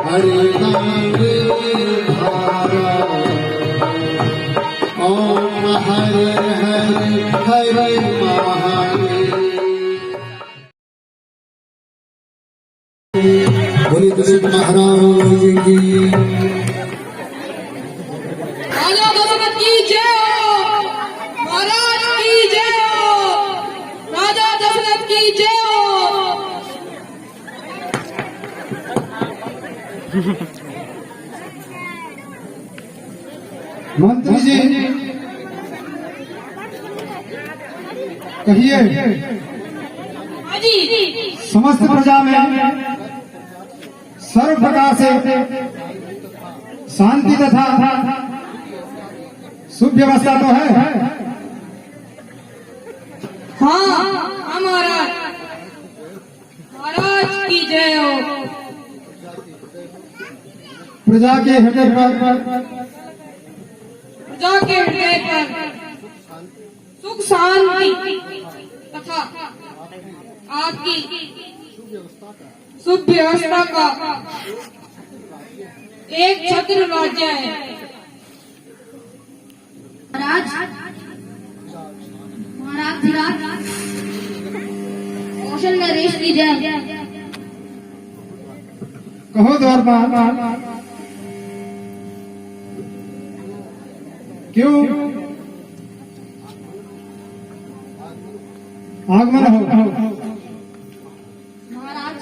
हरि नाम धारा ओम हर हर हर महादेव। बोले तुलसी महाराज की। राजा दशरथ की जय हो, महाराज की जय हो, राजा दशरथ की जय हो। मंत्री जी कहिए, समस्त प्रजा में सर्व प्रकार से शांति तथा सुव्यवस्था तो है? हाँ महाराज, महाराज की जय हो। प्रजा के हृदय पर प्रजा के हृदय पर सुख शांति तथा आपकी सुव्यवस्था का एक छत्र राज्य है। महाराज कौशल नरेश की जय। कहो द्वारपाल, क्यों आगमन हो? महाराज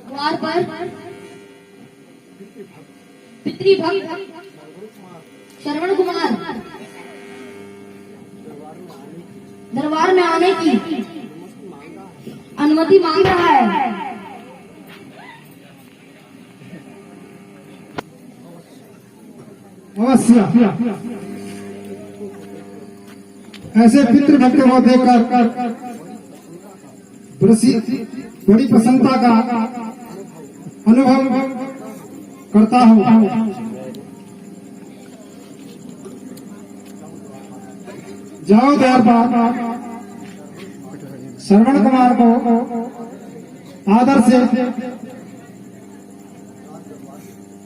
द्वार पर पितृभक्त श्रवण कुमार दरबार में आने की अनुमति मांग रहा है। अवश्य ऐसे पितृभक्त को देखकर बड़ी प्रसन्नता का अनुभव करता हूँ। जाओ दरबार श्रवण कुमार को आदर से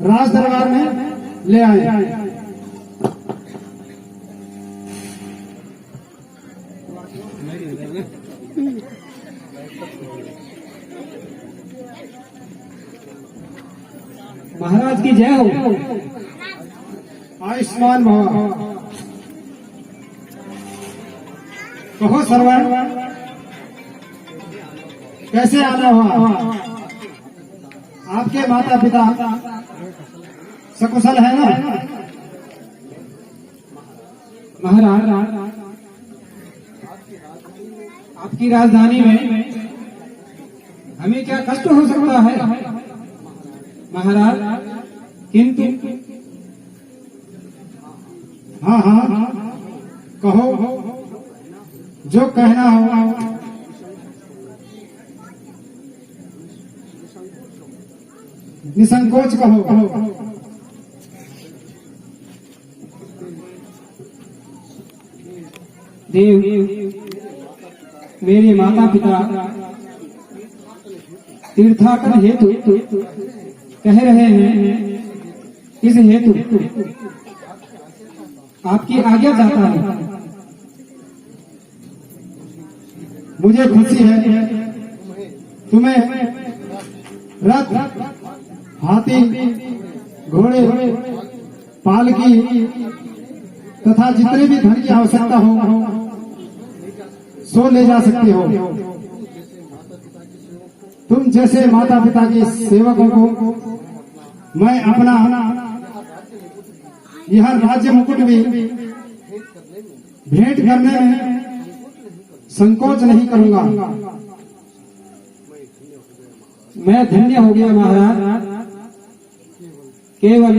राज दरबार में ले आए। महाराज की जय हो। आयुष्मान भव। कहो श्रवण, कैसे आना हुआ? आपके माता पिता सकुशल है ना? महाराज, आपकी राजधानी में हमें क्या कष्ट हो सकता है महाराज? किंतु हाँ हाँ कहो, जो कहना हो। निसंकोच कहो। देव, मेरे माता पिता तीर्थाटन हेतु कह रहे हैं, इस हेतु आपकी आज्ञा चाहता है। मुझे खुशी है तुम्हें रथ, हाथी, घोड़े, पालकी तथा जितने भी धन की आवश्यकता हो सो ले जा सकते हो। तुम जैसे माता पिता के सेवकों को मैं अपना यह राज्य मुकुट भी भेंट करने में संकोच नहीं करूंगा। मैं धन्य हो गया महाराज। केवल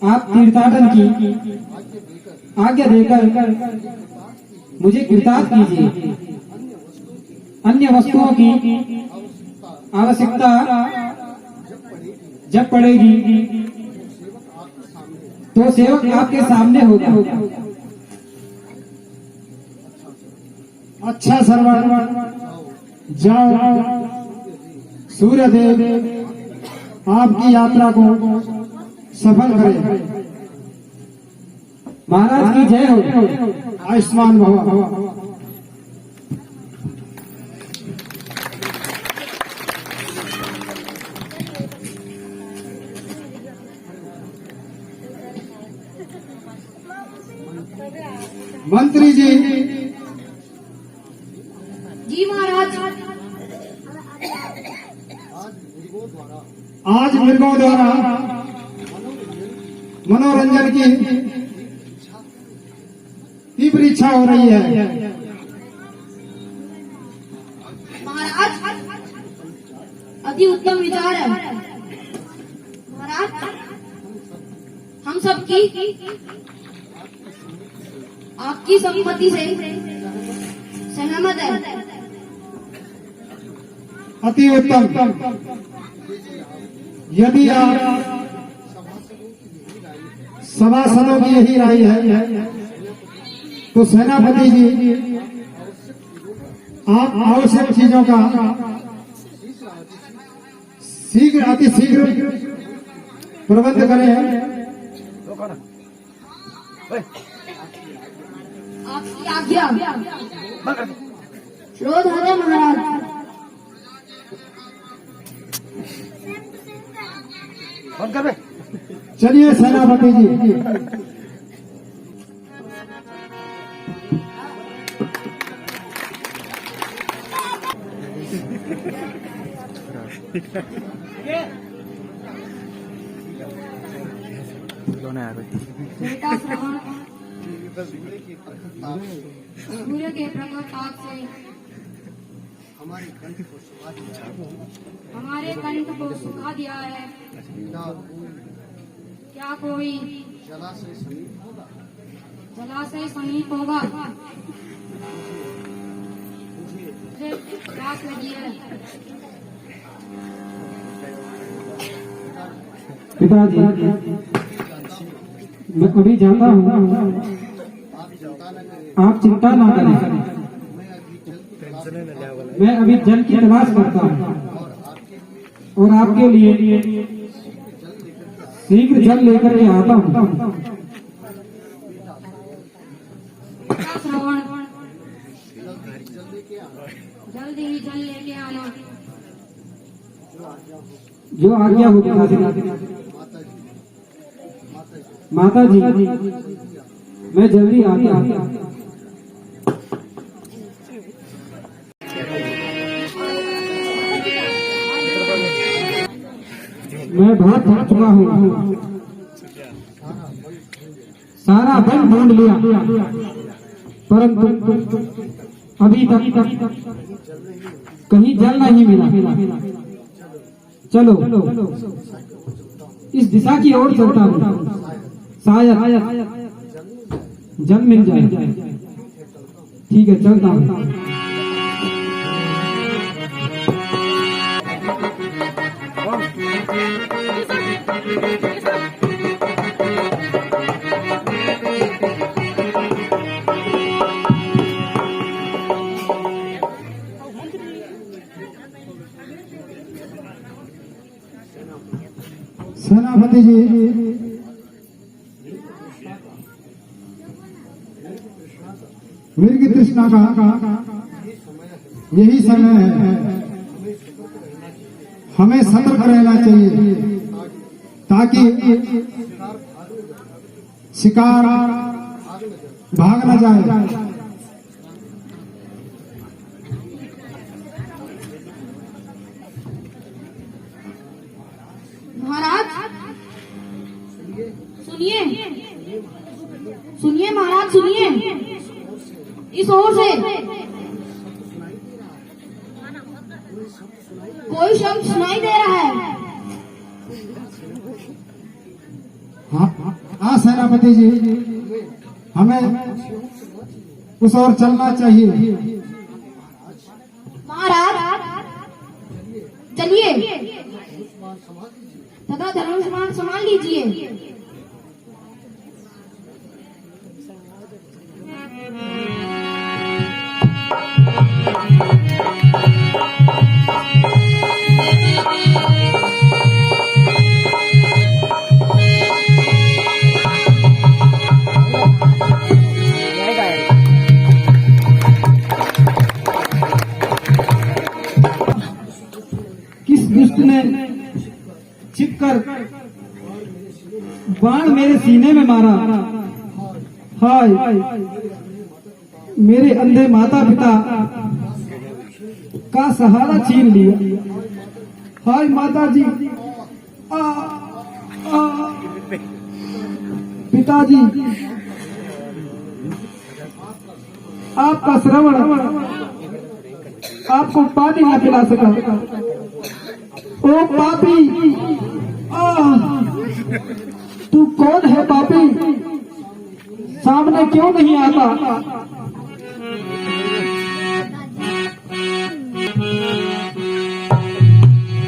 आप तीर्थाटन की आज्ञा देकर मुझे कृतार्थ कीजिए। अन्य वस्तुओं की आवश्यकता जब पड़ेगी तो सेवक आपके सामने होगा। अच्छा सरवर, जाओ सूर्यदेव आपकी यात्रा को सफल करे। महाराज की जय हो। आयुष्मान भव। मंत्री जी। जी महाराज। आज मृगों द्वारा मनोरंजन की तीव्र इच्छा हो रही है। महाराज अति उत्तम विचार है। महाराज हम सबकी आपकी सम्मति से सहमत है। अति उत्तम। यदि आप सभासदों की यही राय है तो सेनापति जी आप आवश्यक चीजों का अति शीघ्र प्रबंध करें। आपकी आज्ञा। क्रोध है महाराज। चलिए सेनापति जी। बेटा श्रवण, सूर्य के प्रकाश से हमारे कंठ को सुखा दिया है। क्या कोई जलाशय समीप होगा? मुझे प्यास लगी है। पिताजी मैं अभी जाता हूँ, आप चिंता ना करें। मैं अभी जल की तलाश करता हूँ और आपके लिए शीघ्र जल लेकर के आता हूँ। श्रवण, जल्दी ही जल लेके आना। जो आज्ञा हो पिताजी। माता जी मैं जल्दी आता हूँ। मैं बहुत थक चुका हूँ। सारा वन ढूंढ लिया परंतु अभी तक कहीं जल नहीं मिला। चलो इस दिशा की ओर चलता हूँ, शायद जल मिल जाए। ठीक है चलता हूँ। सेनापति जी मृग तृष्णा का यही समय है। हमें सतर्क रहना चाहिए ताकि शिकार भाग न जाए। महाराज सुनिए, सुनिए महाराज सुनिए। इस ओर से कोई शब्द सुनाई दे रहा है। हाँ सेनापति जी हमें उस ओर चलना चाहिए। महाराज चलिए तथा धनुष्मान संभाल लीजिए। छिपकर बाण मेरे सीने में मारा। हाय मेरे अंधे माता पिता का सहारा छीन लिया। हाय माता जी, पिताजी, आपका श्रवण आपको पानी न पिला सका। ओ पापी, तू कौन है पापी? सामने क्यों नहीं आता?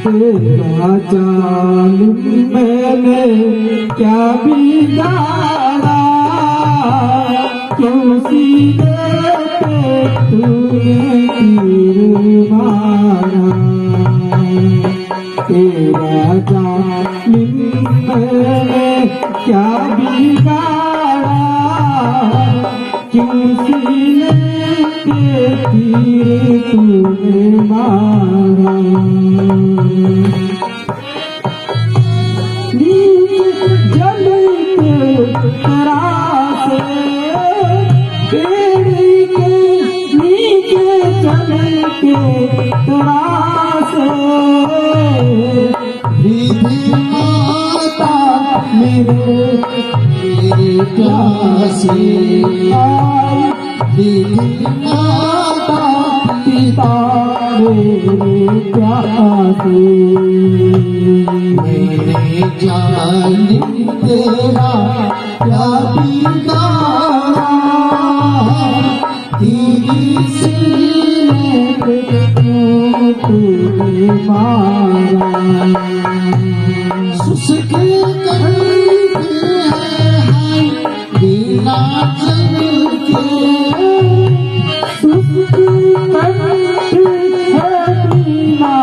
तेरा जालिम मैंने क्या बिगाड़ा, क्यों सीने पे तूने तीर मारा। तेरा जालिम मैंने क्या बिगाड़ा, क्यों सीने पे तीर तूने मारा। माता मेरे प्यासे, माता पिता मेरे प्यासे। मेरे जालिम तेरा क्या बिगाड़ा, तेरी सीने पे क्यों तूने मारा। सुसके करते हैं बिना जल के, सुसके करते हैं बिना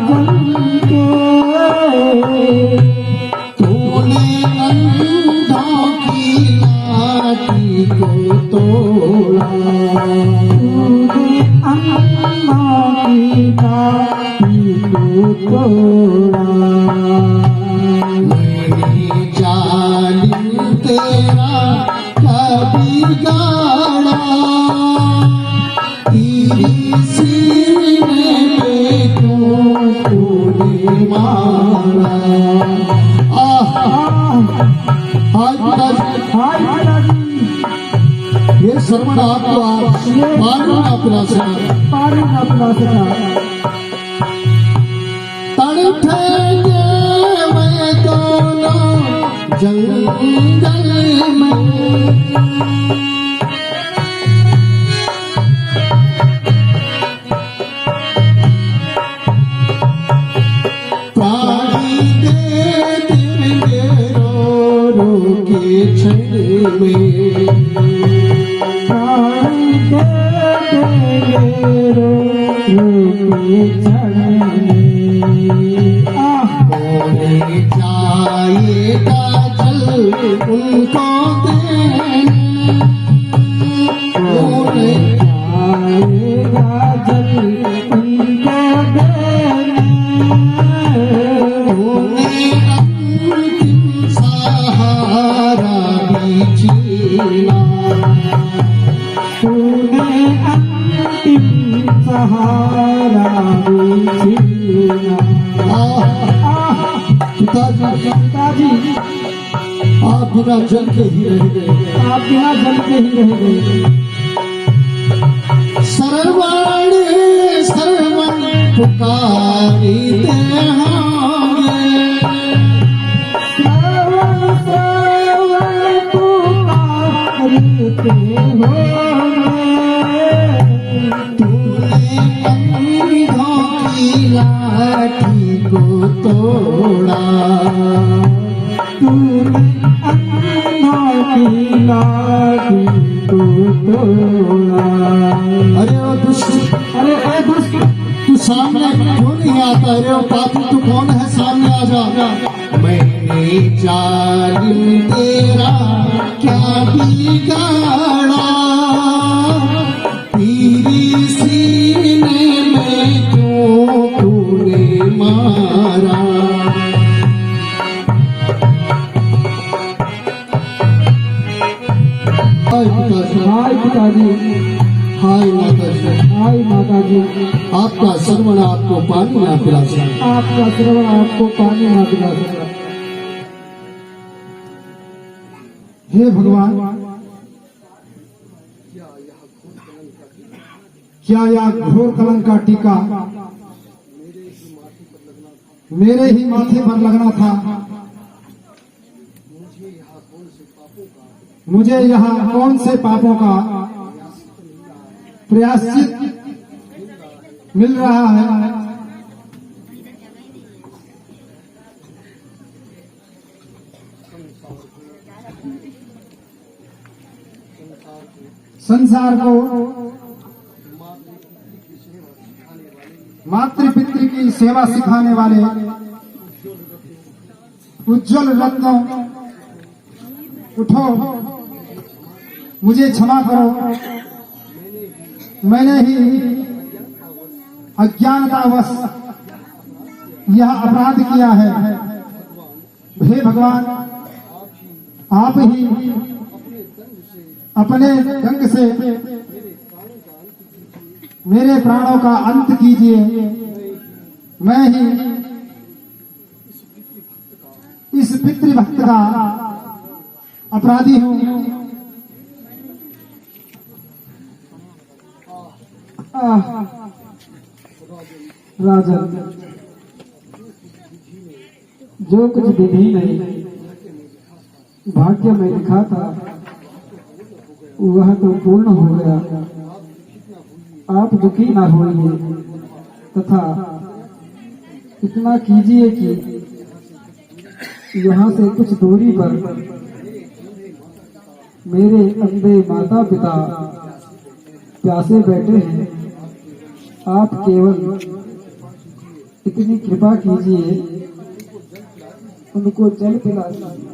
जल के। तूने अंधों की लाठी को तोड़ा, तूने अंधों की लाठी को तोड़ा। तेरा कभी गाड़ा, तेरी सीने पे क्यों तूने मारा। ये श्रवण आपको पानी ना पिला सका, पानी ना पिला सका। तड़फेंगे मैं दोनों जंगल में, पानी दे देंगे रो रो के क्षण में, पानी दे देंगे रो रो के क्षण में। जाएगा जल उनको देने, जाएगा जल उनको देने। अंतिम सहारा भी छीना, तूने अंतिम सहारा भी छीना। पिताजी, आप बिना जल के ही रह गए, आप बिना जल के ही रह गए। सरवण सरवण पुकारते होंगे, सरवण सरवण पुकारते होंगे। तूने अंधों की लाठी को तोड़ा, तूने अंधों की लाठी को तोड़ा। अरे ओ दुष्ट, अरे ए दुष्ट, तू सामने क्यों नहीं आता? अरे ओ पापी, तू कौन है? सामने आ जा। मैंने जालिम तेरा क्या बिगाड़ा, तेरी सीने में क्यों तूने मारा। हाय पिताजी, हाय माताजी, हाय माताजी, आपका श्रवण आपको पानी ना पिला सका। आपका श्रवण आपको पानी ना पिला सका। हे भगवान, क्या यह घोर कलंक का टीका मेरे ही माथे पर लगना था? मुझे यहाँ कौन से पापों का प्रायश्चित मिल रहा है? संसार को मातृपितृ की सेवा सिखाने वाले उज्जवल रत्नों, उठो, मुझे क्षमा करो। मैंने ही अज्ञानतावश यह अपराध किया है। हे भगवान, आप ही अपने दंड से मेरे प्राणों का अंत कीजिए। मैं ही इस पितृभक्त का अपराधी हूँ। राजन, जो कुछ विधि नहीं भाग्य में लिखा था वह तो पूर्ण हो गया। आप दुखी ना होइए तथा इतना कीजिए कि यहाँ से कुछ दूरी पर मेरे अंधे माता पिता प्यासे बैठे हैं। आप केवल इतनी कृपा कीजिए, उनको जल पिला दीजिए।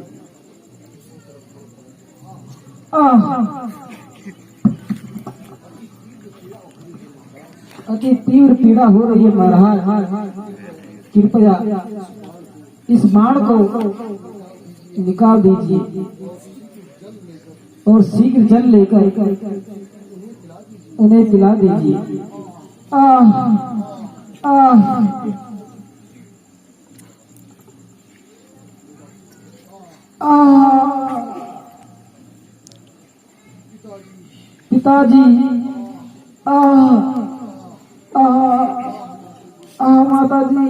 अति तीव्र पीड़ा हो रही है महाराज, कृपया इस बाण को निकाल दीजिए और शीघ्र जल लेकर उन्हें पिला दीजिए। पिताजी, माताजी।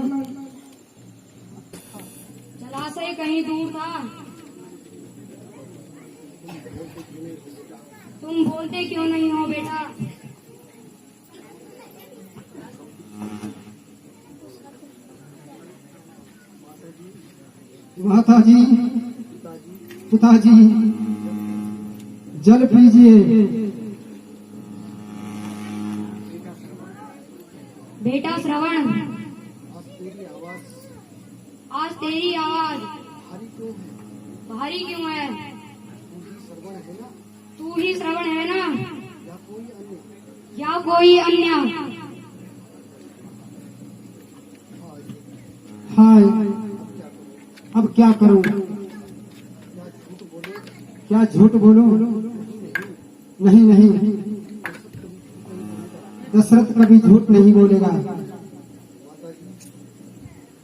जलाशय कहीं दूर था। तुम बोलते क्यों नहीं हो बेटा? माताजी, पिताजी, जल पीजिए। बेटा श्रवण, आज तेरी आवाज भारी क्यों है? तू ही श्रवण है ना, या कोई अन्य? हाय, अब क्या करूं? क्या झूठ बोलूं? नहीं नहीं, दशरथ कभी झूठ नहीं बोलेगा।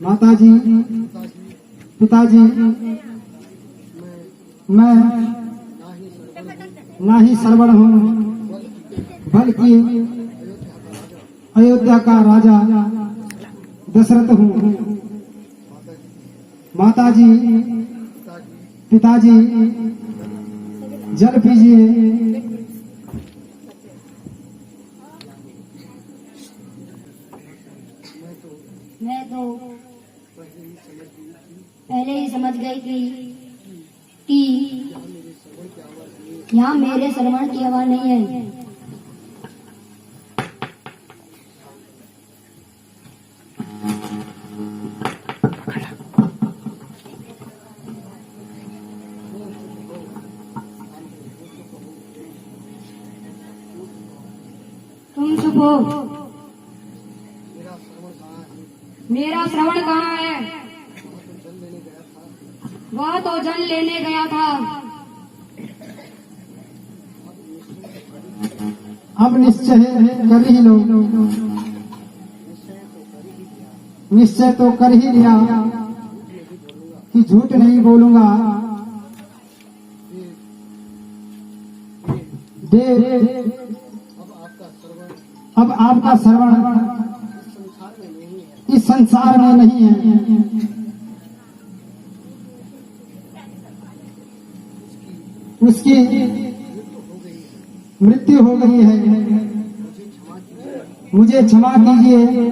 माताजी, पिताजी, मैं ना ही श्रवण हूँ, बल्कि अयोध्या का राजा दशरथ हूँ। माताजी, पिताजी, जल पीजिए। मैं तो पहले ही समझ गई थी कि यहाँ मेरे श्रवण की आवाज नहीं है। तुम चुप हो। मेरा श्रवण कहाँ है? वह तो जल लेने गया था। अब निश्चय कर ही लो, निश्चय तो कर ही लिया कि झूठ नहीं बोलूंगा। देव अब आपका श्रवण इस संसार में नहीं है, उसकी मृत्यु हो गई है, मुझे क्षमा कीजिए।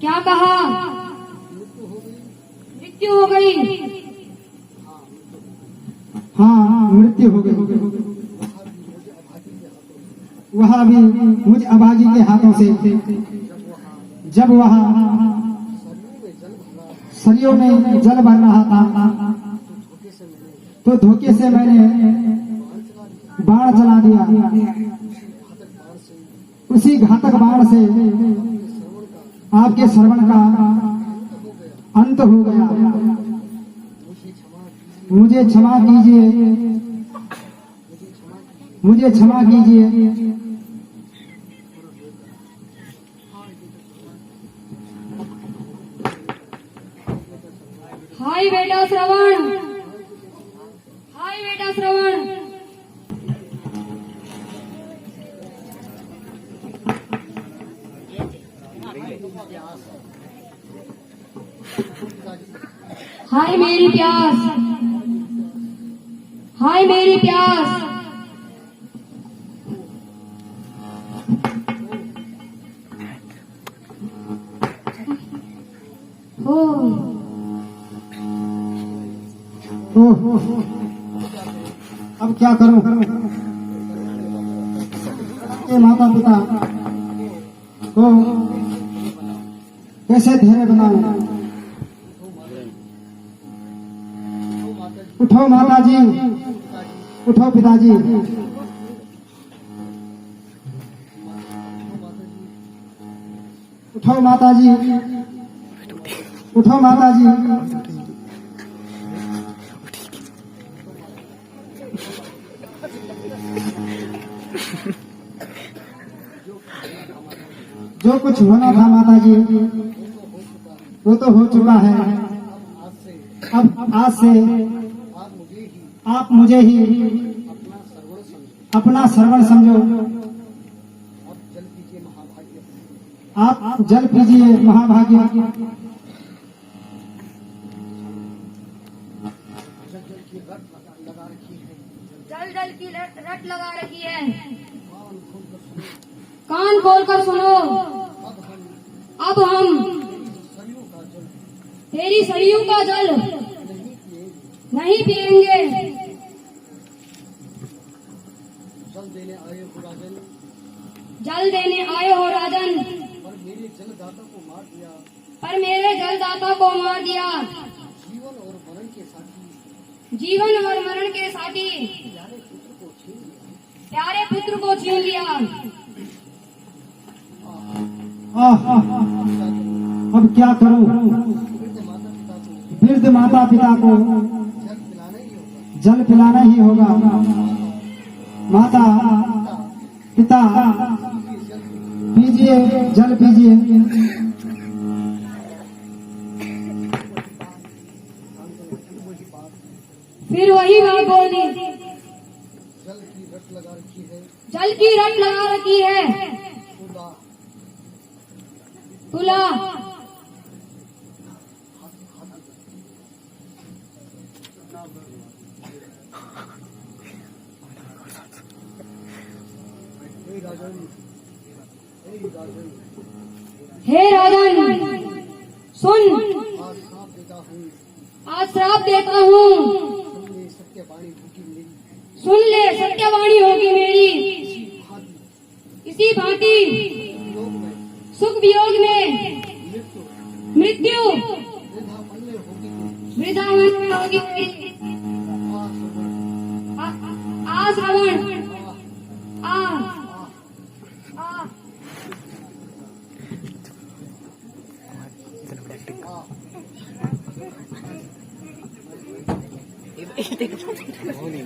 क्या कहा? मृत्यु हो गई। हाँ, मृत्यु हो गई। वह भी मुझ अभागी के हाथों से, जब वह सरयू में जल भर रहा था तो धोखे से मैंने बाण चला दिया। उसी घातक बाण से आपके श्रवण का अंत हो गया। मुझे क्षमा कीजिए, मुझे क्षमा कीजिए। हाय बेटा श्रवण, हाय बेटा श्रवण। हाय मेरी प्यास, हाय मेरी प्यास। ओह, अब क्या करूं? ये माता पिता को कैसे धैर्य बनाऊं? उठो माता जी, उठो पिताजी। उठो माता जी, उठो माता जी। जो कुछ होना था माता जी वो तो हो चुका है। अब आज से आप मुझे ही अपना श्रवण समझो। आप जल पीजिए महाभाग्य। जल जल की रट लगा रखी है। कान खोलकर सुनो। अब हम तेरी सरयू का जल नहीं पिएंगे। जल देने आए हो राजन, पर मेरे जलदाता को मार दिया। जीवन और मरण के साथी प्यारे पुत्र को छीन लिया। अब क्या करूं? वृद्ध माता पिता को जल पिलाना ही होगा। माता पिता पीजिए, जल पीजिए। फिर वही बात बोल दी। जल की रट लगा रखी है। तुला हे राजन सुन, आज श्राप देता हूँ। सुन ले, सत्यवाणी होगी मेरी। इसी भांति सुख वियोग में मृत्यु वृद्धा होगी। आ श्रवण, आ Ini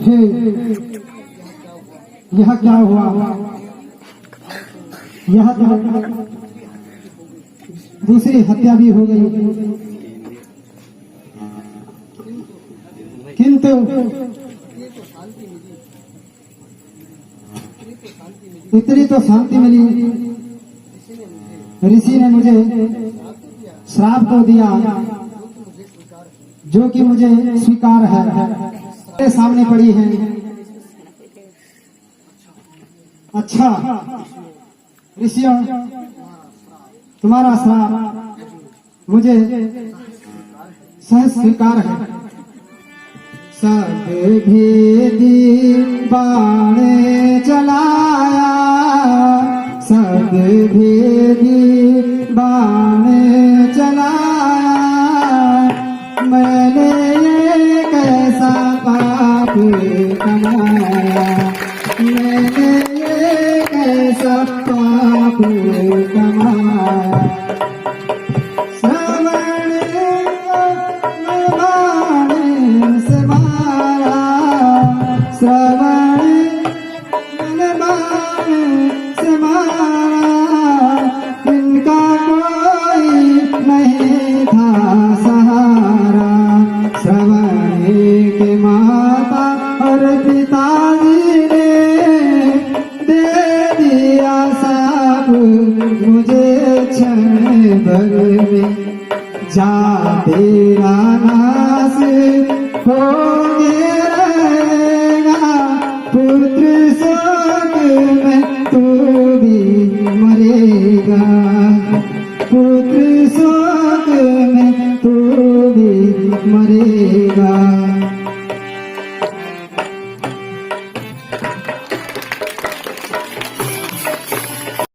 हे, यह क्या हुआ? यह तो दूसरी हत्या भी हो गई, किंतु इतनी तो शांति मिली। ऋषि ने मुझे श्राप तो दिया जो कि मुझे स्वीकार है, मेरे सामने पड़ी है। अच्छा ऋषियों, तुम्हारा श्राप मुझे सहज स्वीकार है। सब भेदी बाण चलाया, सब भेदी बाण चलाया, मैंने ये कैसा पाप कमाया, मैंने ये कैसा पाप कमाया। श्रवण बाण से मारा, श्रवण बाण से मारा, इनका कोई नहीं था सहारा। श्रवण के माता और पिताजी ने दे दिया साप मुझे क्षण भर में, जा तेरा नाश हो रहेगा, पुत्र शोक में तू भी मरेगा, पुत्र